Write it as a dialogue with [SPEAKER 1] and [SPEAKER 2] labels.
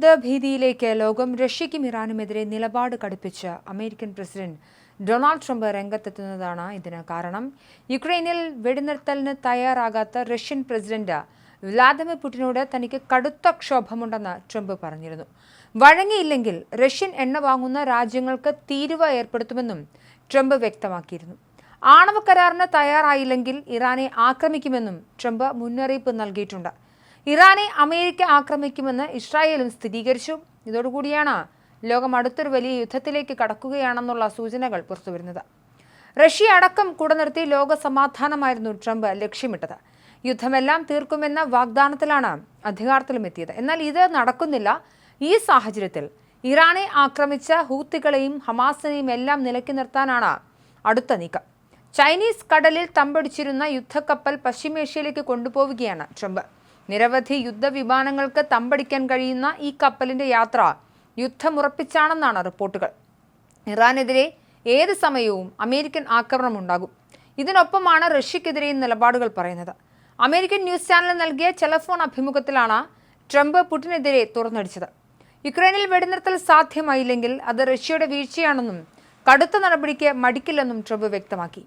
[SPEAKER 1] യുദ്ധഭീതിയിലേക്ക് ലോകം റഷ്യയ്ക്കും ഇറാനുമെതിരെ നിലപാട് കടുപ്പിച്ച് American president Donald Trump രംഗത്തെത്തുന്നതാണ് ഇതിന് കാരണം. യുക്രൈനിൽ വെടിനിർത്തലിന് തയ്യാറാകാത്ത റഷ്യൻ പ്രസിഡന്റ് വ്ളാദിമിർ പുടിനോട് തനിക്ക് കടുത്ത ക്ഷോഭമുണ്ടെന്ന് ട്രംപ് പറഞ്ഞിരുന്നു. വഴങ്ങിയില്ലെങ്കിൽ റഷ്യൻ എണ്ണ വാങ്ങുന്ന രാജ്യങ്ങൾക്ക് തീരുവ ഏർപ്പെടുത്തുമെന്നും ട്രംപ് വ്യക്തമാക്കിയിരുന്നു. ആണവ കരാറിന് തയ്യാറായില്ലെങ്കിൽ ഇറാനെ ആക്രമിക്കുമെന്നും ട്രംപ് മുന്നറിയിപ്പ് നൽകിയിട്ടുണ്ട്. ഇറാനെ അമേരിക്ക ആക്രമിക്കുമെന്ന് ഇസ്രായേലും സ്ഥിരീകരിച്ചു. ഇതോടുകൂടിയാണ് ലോകം അടുത്തൊരു വലിയ യുദ്ധത്തിലേക്ക് കടക്കുകയാണെന്നുള്ള സൂചനകൾ പുറത്തുവരുന്നത്. റഷ്യ അടക്കം കുടനിർത്തി ലോക സമാധാനമായിരുന്നു ട്രംപ് ലക്ഷ്യമിട്ടത്. യുദ്ധമെല്ലാം തീർക്കുമെന്ന വാഗ്ദാനത്തിലാണ് അധികാരത്തിലുമെത്തിയത്. എന്നാൽ ഇത് നടക്കുന്നില്ല. ഈ സാഹചര്യത്തിൽ ഇറാനെ ആക്രമിച്ച ഹൂത്തികളെയും ഹമാസിനെയും എല്ലാം നിലയ്ക്ക് നിർത്താനാണ് അടുത്ത നീക്കം. ചൈനീസ് കടലിൽ തമ്പടിച്ചിരുന്ന യുദ്ധക്കപ്പൽ പശ്ചിമേഷ്യയിലേക്ക് കൊണ്ടുപോവുകയാണ് ട്രംപ്. നിരവധി യുദ്ധവിമാനങ്ങൾക്ക് തമ്പടിക്കാൻ കഴിയുന്ന ഈ കപ്പലിന്റെ യാത്ര യുദ്ധമുറപ്പിച്ചാണെന്നാണ് റിപ്പോർട്ടുകൾ. ഇറാനെതിരെ ഏത് സമയവും അമേരിക്കൻ ആക്രമണം ഉണ്ടാകും. ഇതിനൊപ്പമാണ് റഷ്യക്കെതിരെയും നിലപാടുകൾ പറയുന്നത്. അമേരിക്കൻ ന്യൂസ് ചാനൽ നൽകിയ ടെലിഫോൺ അഭിമുഖത്തിലാണ് ട്രംപ് പുടിനെതിരെ തുറന്നടിച്ചത്. യുക്രൈനിൽ വെടിനിർത്തൽ സാധ്യമായില്ലെങ്കിൽ അത് റഷ്യയുടെ വീഴ്ചയാണെന്നും കടുത്ത നടപടിക്ക് മടിക്കില്ലെന്നും ട്രംപ് വ്യക്തമാക്കി.